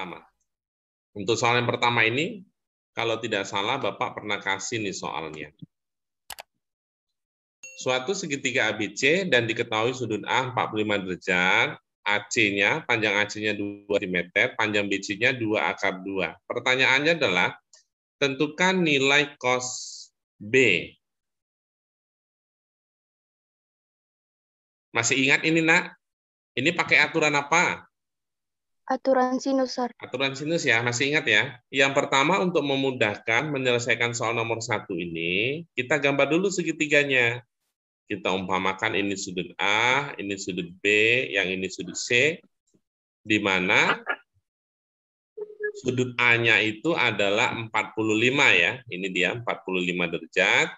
pertama. Untuk soal yang pertama ini, kalau tidak salah Bapak pernah kasih nih soalnya. Suatu segitiga ABC dan diketahui sudut A 45 derajat, AC-nya, panjang AC-nya 2 cm, panjang BC-nya 2 akar 2. Pertanyaannya adalah, tentukan nilai cos B. Masih ingat ini, Nak? Ini pakai aturan apa? Aturan sinus, Sir. Aturan sinus ya, masih ingat ya? Yang pertama untuk memudahkan menyelesaikan soal nomor 1 ini, kita gambar dulu segitiganya. Kita umpamakan ini sudut A, ini sudut B, yang ini sudut C, di mana sudut A-nya itu adalah 45 ya. Ini dia 45 derajat.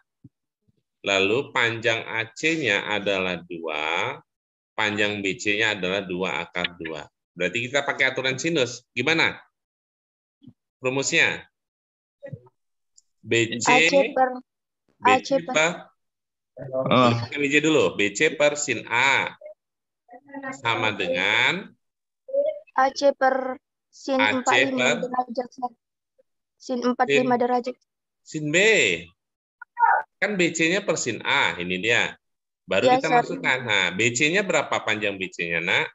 Lalu panjang AC-nya adalah 2, panjang BC-nya adalah 2 akar 2. Berarti kita pakai aturan sinus. Gimana rumusnya? BC per dulu. BC per sin A sama dengan AC per sin AC 45 derajat. Sin 45 derajat. Sin B. Kan BC-nya per sin A, ini dia. Baru Ya, kita Sir. masukkan. Nah, BC-nya berapa panjang BC-nya, Nak?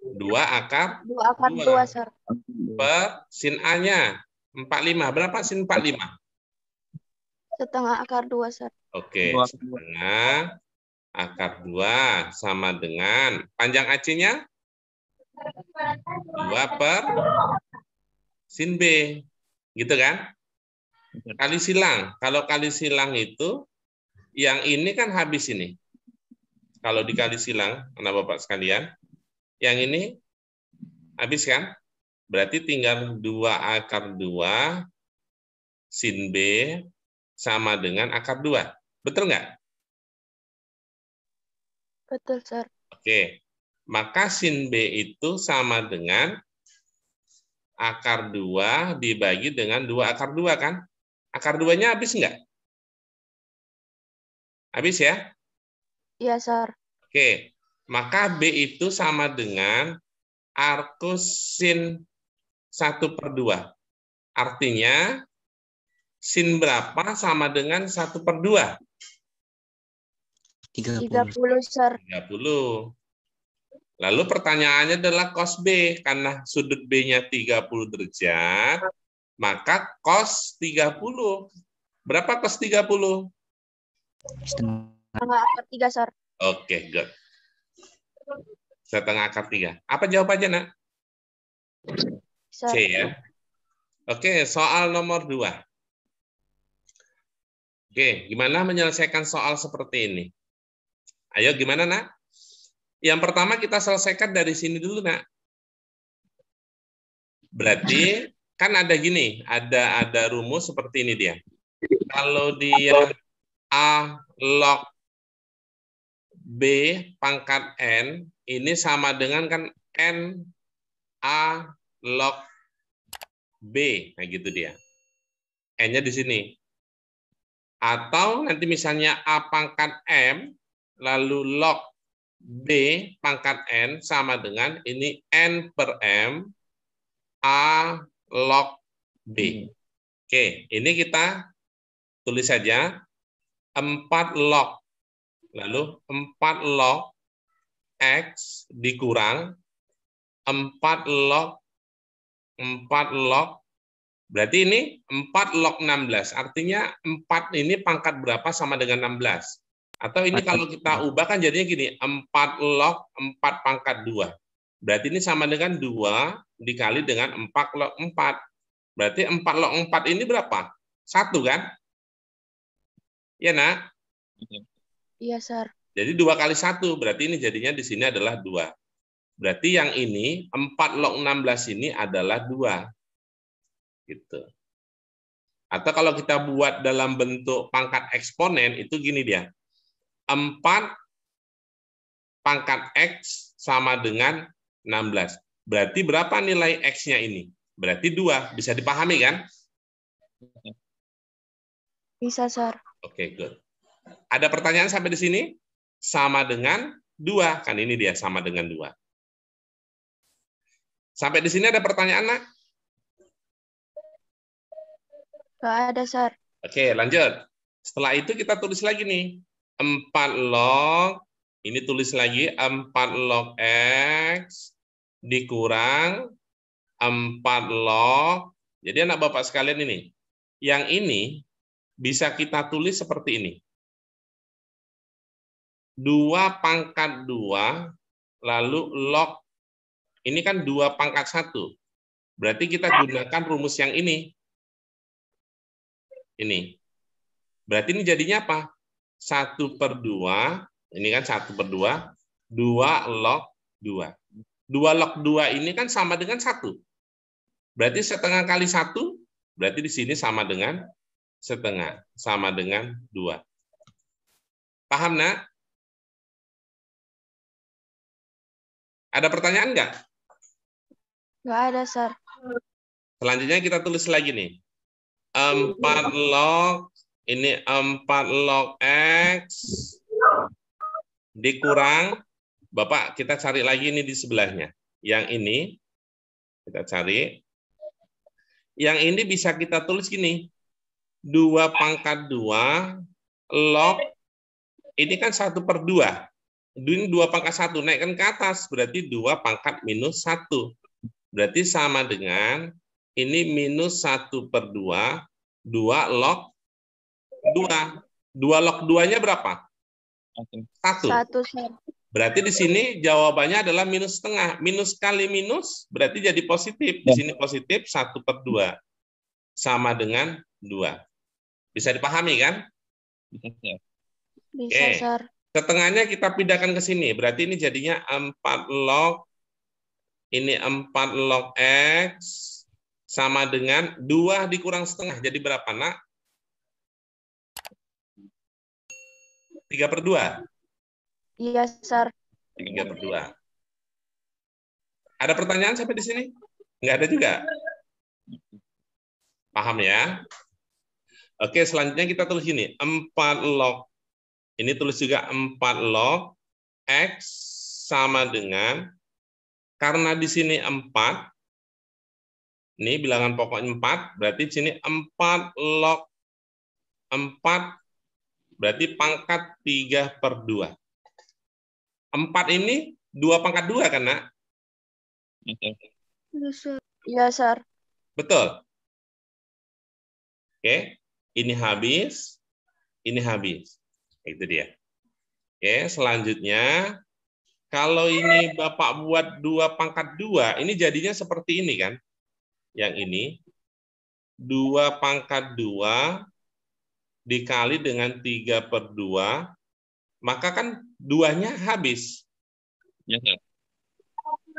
2 akar 2 akar 2, Sir. Per sin A-nya 45. Berapa sin 45? Setengah akar 2, Sir. Oke, setengah akar 2 sama dengan panjang AC-nya 2 per sin B. Gitu kan? Kali silang. Kalau kali silang itu, yang ini kan habis ini. Kalau dikali silang, anak Bapak sekalian, yang ini habis kan? Berarti tinggal 2 akar 2 sin B sama dengan akar 2. Betul nggak? Betul, Sir. Oke. Maka sin B itu sama dengan akar 2 dibagi dengan 2 akar 2 kan? Akar 2-nya habis nggak? Habis ya? Iya, Sir. Oke. Maka B itu sama dengan arcus sin 1/2. Artinya, sin berapa sama dengan 1/2? 30, Sir. 30. Lalu pertanyaannya adalah cos B. Karena sudut B-nya 30 derajat, maka cos 30. Berapa cos 30? Setengah akar 3, Sir. Oke, good. Setengah akar 3. Apa jawabannya, Nak? Sir. C ya. Oke, soal nomor 2. Oke, gimana menyelesaikan soal seperti ini? Ayo, gimana, Nak? Yang pertama kita selesaikan dari sini dulu, Nak. Berarti kan ada gini, ada rumus seperti ini dia. Kalau dia A log B pangkat N, ini sama dengan kan N A log B. Nah gitu dia. N-nya di sini. Atau nanti misalnya A pangkat M, lalu log B pangkat N sama dengan ini N per M A log B. Oke, ini kita tulis saja 4 log. Lalu 4 log X dikurang 4 log berarti ini 4 log 16. Artinya 4 ini pangkat berapa sama dengan 16. Atau ini kalau kita ubah kan jadinya gini, 4 log 4 pangkat 2. Berarti ini sama dengan 2 dikali dengan 4 log 4. Berarti 4 log 4 ini berapa? 1 kan? Ya, Nak? Iya, Sir. Jadi 2 kali 1, berarti ini jadinya di sini adalah 2. Berarti yang ini, 4 log 16 ini adalah 2. Gitu. Atau kalau kita buat dalam bentuk pangkat eksponen, itu gini dia. 4 pangkat X sama dengan 16. Berarti berapa nilai X-nya ini? Berarti 2. Bisa dipahami kan? Bisa, Sir. Oke, good. Ada pertanyaan sampai di sini? Sama dengan 2. Kan ini dia, sama dengan 2. Sampai di sini ada pertanyaan, Nak? Nggak ada, Sir. Oke, lanjut. Setelah itu kita tulis lagi nih. 4 log, ini tulis lagi 4 log X dikurang 4 log. Jadi anak Bapak sekalian ini, yang ini bisa kita tulis seperti ini. 2 pangkat 2, lalu log, ini kan 2 pangkat 1. Berarti kita gunakan rumus yang ini. Ini. Berarti ini jadinya apa? 1/2, ini kan 1/2, 2 log 2. 2 log 2 ini kan sama dengan 1. Berarti setengah kali 1, berarti di sini sama dengan setengah. Sama dengan 2. Paham, Nak? Ada pertanyaan nggak? Nggak ada, Sir. Selanjutnya kita tulis lagi nih. 4 log, ini 4 log X dikurang, Bapak kita cari lagi ini di sebelahnya. Yang ini, kita cari. Yang ini bisa kita tulis gini. 2 pangkat 2 log, ini kan 1/2. Ini 2 pangkat 1, naikkan ke atas, berarti 2 pangkat minus 1. Berarti sama dengan, ini minus 1/2, 2 log 2. 2 log 2-nya berapa? 1. 1, Sir. Berarti di sini jawabannya adalah minus setengah. Minus kali minus berarti jadi positif. Di sini positif 1/2. Sama dengan 2. Bisa dipahami kan? Bisa, Oke. Sir. Setengahnya kita pindahkan ke sini. Berarti ini jadinya 4 log. Ini 4 log X. Sama dengan 2 dikurang setengah. Jadi berapa, Nak? 3/2. Iya, Sir. 3/2. Ada pertanyaan sampai di sini? Nggak ada juga? Paham ya? Oke, selanjutnya kita tulis gini. 4 log. Ini tulis juga 4 log X sama dengan, karena di sini 4, ini bilangan pokoknya 4, berarti di sini 4 log 4, berarti pangkat 3/2. 4 ini 2 pangkat 2 kan, Nak? Iya, Sir. Betul. Oke, ini habis, ini habis. Itu dia. Oke, selanjutnya, kalau ini Bapak buat 2 pangkat 2, ini jadinya seperti ini kan? Yang ini, 2 pangkat 2 dikali dengan 3/2, maka kan 2-nya habis. Ya, Sir.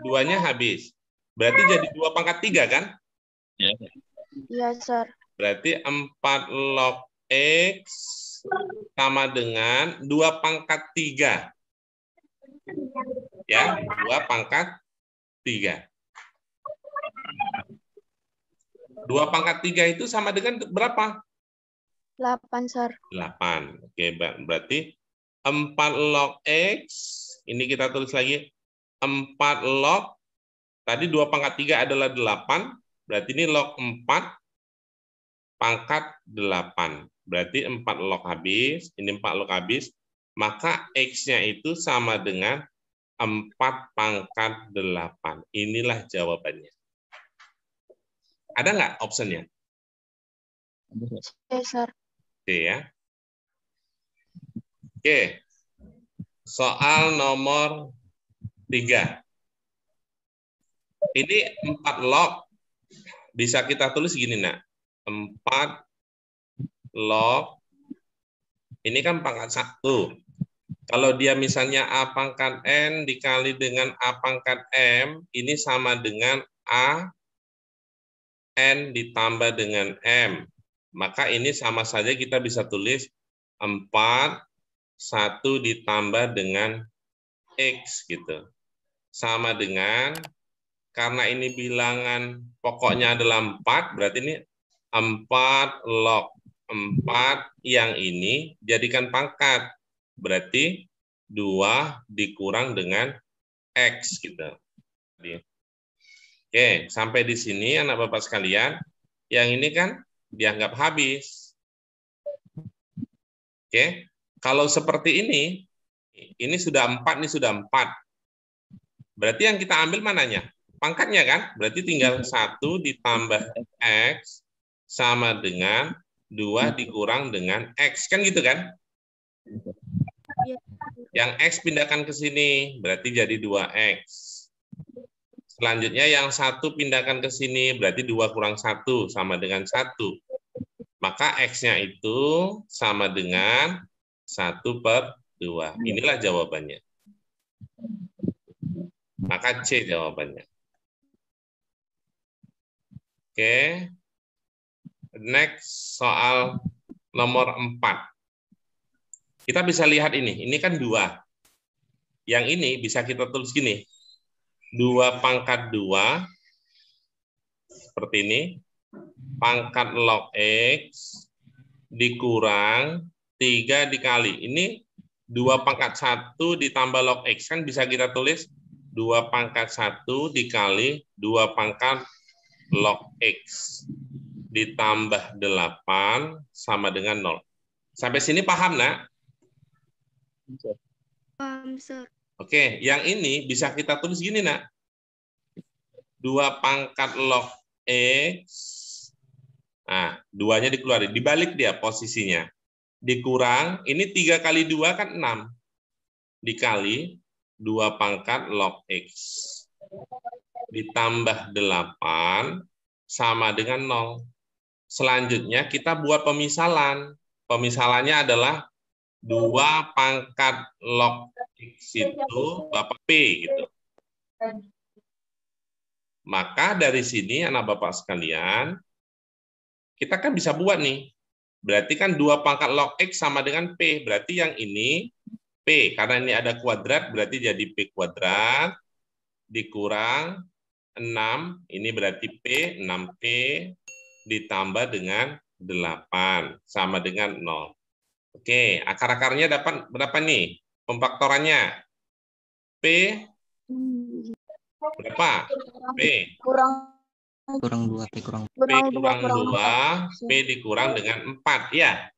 2-nya habis. Berarti jadi 2 pangkat 3 kan? Ya, Sir. Iya, Sir. Berarti 4 log X sama dengan 2 pangkat 3. Ya, 2 pangkat 3. 2 pangkat 3 itu sama dengan berapa? 8, Sir. 8. Oke, berarti 4 log X, ini kita tulis lagi, 4 log, tadi 2 pangkat 3 adalah 8, berarti ini log 4 pangkat 8. Berarti 4 log habis, ini 4 log habis, maka X-nya itu sama dengan 4 pangkat 8. Inilah jawabannya. Ada nggak optionnya? Iya, Sir. Oke ya. Oke. Soal nomor 3. Ini 4 log. Bisa kita tulis gini, Nak. 4 log. Ini kan pangkat 1. Kalau dia misalnya A pangkat N dikali dengan A pangkat M, ini sama dengan A N ditambah dengan M. Maka ini sama saja kita bisa tulis 4, 1 ditambah dengan X gitu. Sama dengan, karena ini bilangan pokoknya adalah 4, berarti ini 4 log 4 yang ini jadikan pangkat. Berarti 2 dikurang dengan X gitu. Oke, sampai di sini anak Bapak sekalian. Yang ini kan dianggap habis. Oke, kalau seperti ini sudah 4, ini sudah 4. Berarti yang kita ambil mananya? Pangkatnya kan? Berarti tinggal 1 ditambah X sama dengan 2 dikurang dengan X. Kan gitu kan? Iya. Yang X pindahkan ke sini, berarti jadi 2X. Selanjutnya yang 1 pindahkan ke sini, berarti 2 kurang 1 sama dengan 1. Maka X-nya itu sama dengan 1/2. Inilah jawabannya. Maka C jawabannya. Oke. Next, soal nomor 4. Kita bisa lihat ini kan 2. Yang ini bisa kita tulis gini. 2/2 seperti ini. Pangkat log X dikurang 3 dikali. Ini 2/1 ditambah log X. Kan bisa kita tulis 2/1 dikali 2 log X ditambah 8 sama dengan 0. Sampai sini paham, nak? Paham, Sir. Oke, yang ini bisa kita tulis gini, nak. 2 log X. Nah, 2-nya dikeluarin. Dibalik dia posisinya. Dikurang, ini 3 kali 2 kan 6. Dikali 2 log X. Ditambah 8 sama dengan 0. Selanjutnya kita buat pemisalan. Pemisalannya adalah 2 log X itu Bapak P gitu. Maka dari sini anak Bapak sekalian, kita kan bisa buat nih. Berarti kan 2 log X sama dengan P. Berarti yang ini P. Karena ini ada kuadrat, berarti jadi P kuadrat. Dikurang 6. Ini berarti P, 6P. Ditambah dengan 8. Sama dengan 0. Oke, akar-akarnya dapat berapa nih? Pemfaktorannya. P berapa? P. Kurang 2, P kurang. P kurang 2, P dikurang dengan 4. Ya.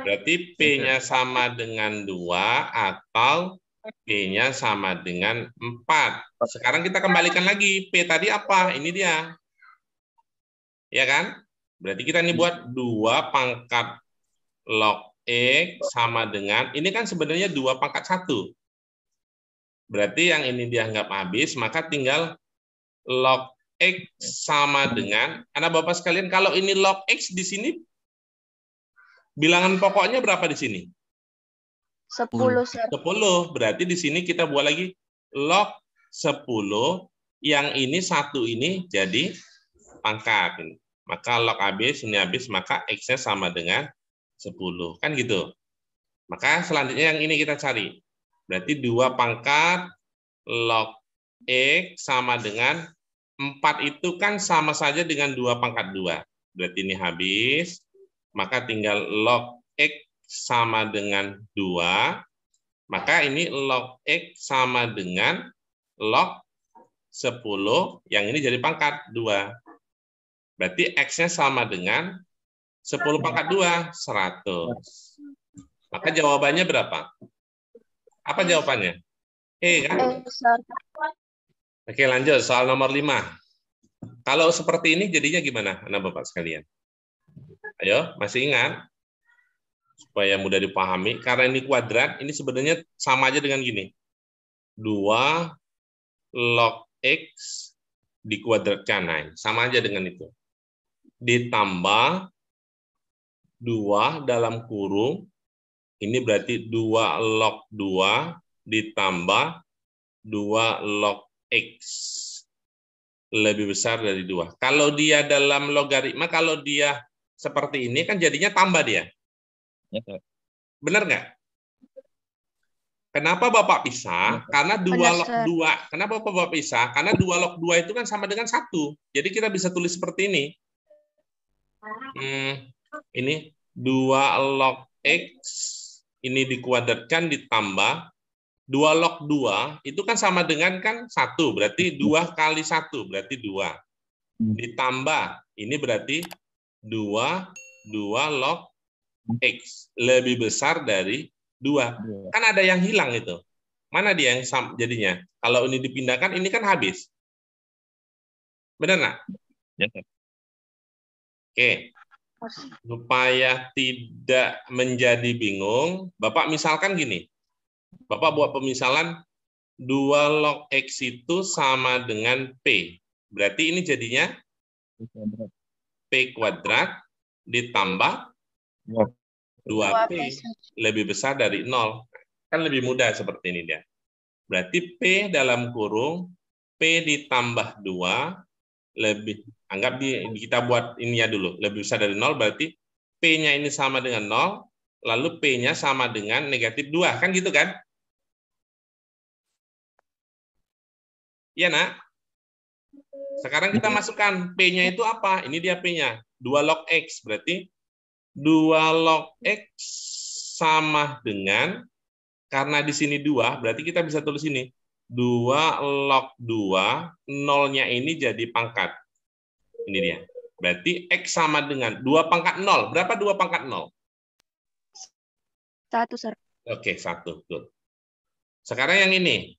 Berarti P-nya sama dengan 2 atau P-nya sama dengan 4. Sekarang kita kembalikan lagi. P tadi apa? Ini dia. Ya kan? Berarti kita ini buat 2 log X sama dengan, ini kan sebenarnya 2/1. Berarti yang ini dianggap habis, maka tinggal log X sama dengan, anak Bapak sekalian, kalau ini log X di sini, bilangan pokoknya berapa di sini? 10, Sir. 10. Berarti di sini kita buat lagi log 10, yang ini 1 ini jadi pangkat. Maka log habis, ini habis, maka X-nya sama dengan 10. Kan gitu. Maka selanjutnya yang ini kita cari. Berarti 2 log X sama dengan 4 itu kan sama saja dengan 2/2. Berarti ini habis. Maka tinggal log X sama dengan 2. Maka ini log X sama dengan log 10. Yang ini jadi pangkat 2. Berarti X-nya sama dengan 10/2, 100. Maka jawabannya berapa? Apa jawabannya? Kan? Sir. Oke, lanjut. Soal nomor 5. Kalau seperti ini jadinya gimana, anak Bapak sekalian? Ayo, masih ingat? Supaya mudah dipahami. Karena ini kuadrat, ini sebenarnya sama aja dengan gini. 2 log X dikuadratkan. Nah, sama aja dengan itu. Ditambah 2 dalam kurung, ini berarti 2 log 2 ditambah 2 log X. Lebih besar dari 2. Kalau dia dalam logaritma, kalau dia seperti ini, kan jadinya tambah dia. Ya, Sir. Benar nggak? Kenapa Bapak pisah? Karena 2 Benar, log Sir. 2. Kenapa Bapak pisah? Karena 2 log 2 itu kan sama dengan 1. Jadi kita bisa tulis seperti ini. Ini 2 log X, ini dikuadratkan ditambah 2 log 2 itu kan sama dengan kan 1, berarti 2 kali 1, berarti 2. Ditambah, ini berarti 2 log X. Lebih besar dari 2. Kan ada yang hilang itu. Mana dia yang jadinya? Kalau ini dipindahkan, ini kan habis. Benar nggak? Ya, Sir. Oke. Supaya tidak menjadi bingung, Bapak misalkan gini. Bapak buat pemisalan 2 log X itu sama dengan P. Berarti ini jadinya P kuadrat ditambah 2P lebih besar dari 0. Kan lebih mudah seperti ini dia. Berarti P dalam kurung P ditambah 2 lebih, anggap kita buat ini ya dulu, lebih besar dari 0, berarti P-nya ini sama dengan 0, lalu P-nya sama dengan negatif 2. Kan gitu kan? Iya, Nak? Sekarang kita masukkan P-nya itu apa? Ini dia P-nya. 2 log X. Berarti 2 log X sama dengan, karena di sini 2, berarti kita bisa tulis ini. 2 log 2, 0-nya ini jadi pangkat. Ini dia. Berarti X sama dengan 2 pangkat 0. Berapa 2 pangkat 0? 1, Sir. Oke, 1. Tuh. Sekarang yang ini.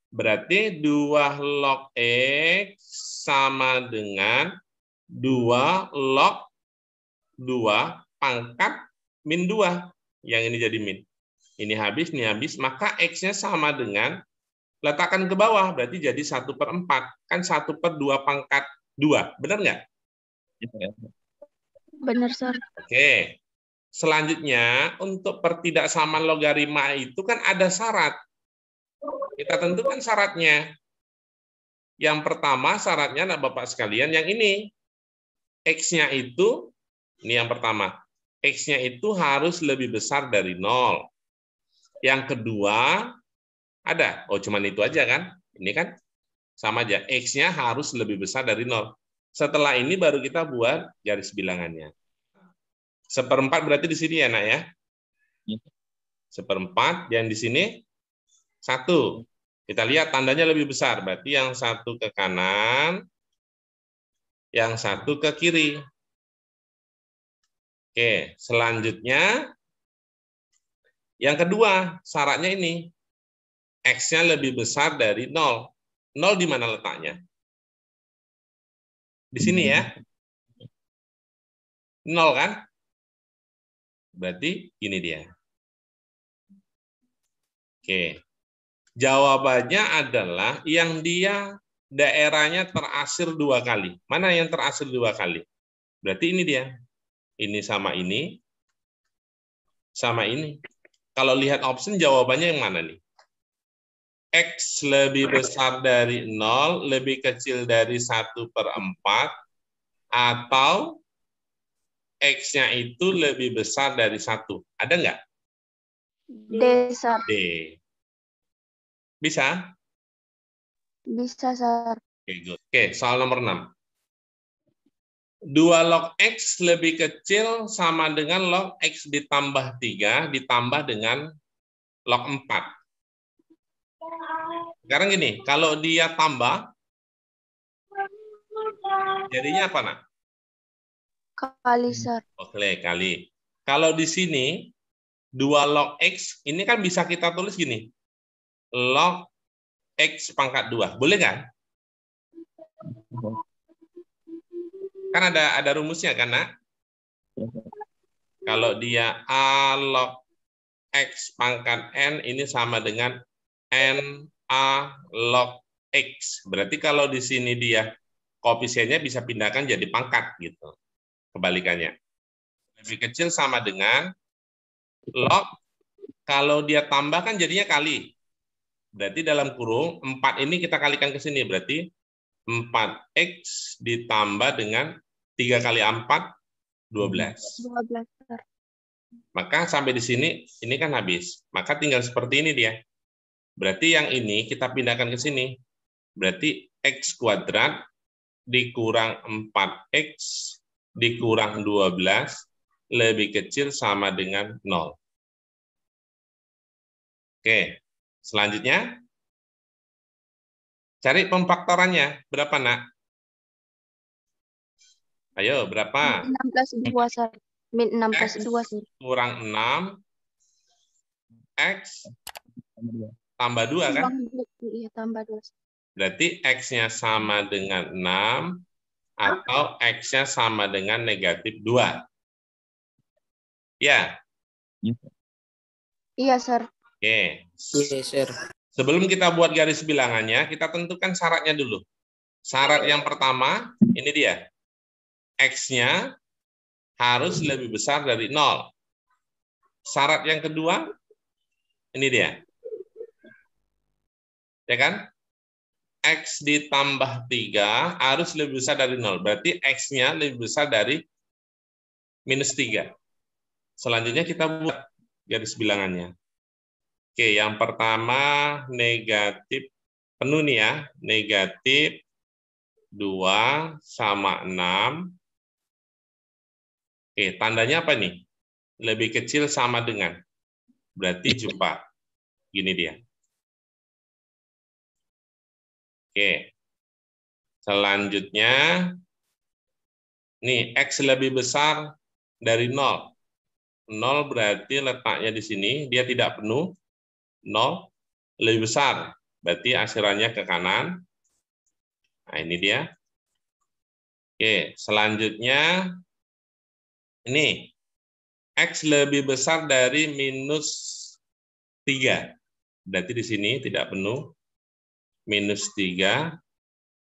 Berarti 2 log X sama dengan 2 log 2 pangkat min 2. Yang ini jadi min. Ini habis, maka X-nya sama dengan, letakkan ke bawah, berarti jadi 1/4. Kan 1/2 pangkat 2. Benar nggak? Benar, Sir. Oke. Selanjutnya, untuk pertidaksamaan logaritma itu kan ada syarat. Kita tentukan syaratnya. Yang pertama syaratnya, nah Bapak sekalian, yang ini. X-nya itu, ini yang pertama. X-nya itu harus lebih besar dari 0. Yang kedua, ada. Oh, cuman itu aja kan? Ini kan sama aja. X-nya harus lebih besar dari 0. Setelah ini baru kita buat garis bilangannya. 1/4 berarti di sini ya, Nak ya? 1/4, yang di sini 1. Kita lihat tandanya lebih besar, berarti yang 1 ke kanan, yang 1 ke kiri. Oke, selanjutnya yang kedua, syaratnya ini. X-nya lebih besar dari 0. 0 di mana letaknya? Di sini ya. 0 kan? Berarti ini dia. Oke. Jawabannya adalah yang dia daerahnya terasir 2 kali. Mana yang terasir 2 kali? Berarti ini dia. Ini sama ini. Sama ini. Kalau lihat option jawabannya yang mana nih? X lebih besar dari 0, lebih kecil dari 1/4, atau X-nya itu lebih besar dari 1. Ada nggak? D, Sir. D. Bisa? Bisa, Sir. Oke, good. Oke, soal nomor 6. 2 log X lebih kecil sama dengan log X ditambah 3 ditambah dengan log 4. Sekarang gini, kalau dia tambah, jadinya apa, Nak? Kali, Sir. Oke, kali. Kalau di sini, 2 log X, ini kan bisa kita tulis gini. Log X pangkat 2. Boleh kan? Kan ada rumusnya kan, Nak? Kalau dia A log X pangkat N, ini sama dengan N A log X. Berarti kalau di sini dia koefisiennya bisa pindahkan jadi pangkat gitu. Kebalikannya. Lebih kecil sama dengan log, kalau dia tambahkan jadinya kali. Berarti dalam kurung 4 ini kita kalikan ke sini, berarti 4X ditambah dengan 3 kali 4, 12. 12, Sir. Maka sampai di sini, ini kan habis. Maka tinggal seperti ini dia. Berarti yang ini kita pindahkan ke sini. Berarti X kuadrat dikurang 4X dikurang 12 lebih kecil sama dengan 0. Oke. Selanjutnya, cari pemfaktorannya. Berapa, nak? Ayo, berapa? Min 6 plus 2, Sir. Min 6 plus X 2, Sir. kurang 6. X tambah 2, kan? Iya, tambah 2. Berarti X-nya sama dengan 6 atau X-nya sama dengan negatif 2. Ya. Iya, Sir. Oke. Yes, sir. Sebelum kita buat garis bilangannya, kita tentukan syaratnya dulu. Syarat yang pertama, ini dia. X-nya harus lebih besar dari 0. Syarat yang kedua, ini dia. Ya kan? X ditambah 3 harus lebih besar dari 0. Berarti X-nya lebih besar dari minus 3. Selanjutnya kita buat garis bilangannya. Oke, yang pertama negatif penuh nih ya. Negatif 2 sama 6. Oke, tandanya apa nih? Lebih kecil sama dengan. Berarti jumpa. Gini dia. Oke. Selanjutnya, nih X lebih besar dari 0. 0 berarti letaknya di sini, dia tidak penuh. 0 lebih besar, berarti asirannya ke kanan. Nah, ini dia. Oke, selanjutnya, ini X lebih besar dari minus 3. Berarti di sini tidak penuh. Minus 3,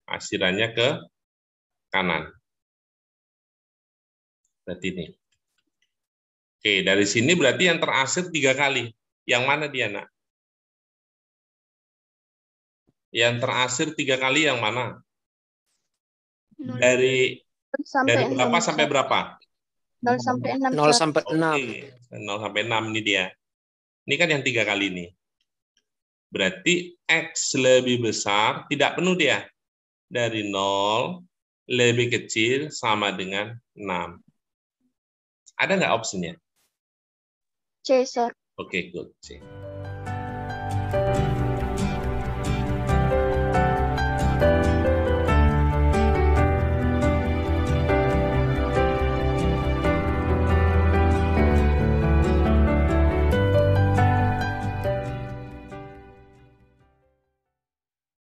asirannya ke kanan. Berarti ini. Oke, dari sini berarti yang terasir 3 kali. Yang mana dia, nak? Yang terasir 3 kali yang mana? Dari berapa sampai berapa? 0 sampai 6. 0 sampai 6. Oke, 0 sampai 6 ini dia. Ini kan yang 3 kali ini. Berarti X lebih besar, tidak penuh dia. Dari 0, lebih kecil, sama dengan 6. Ada nggak opsinya? C, Sir. Oke, good. C.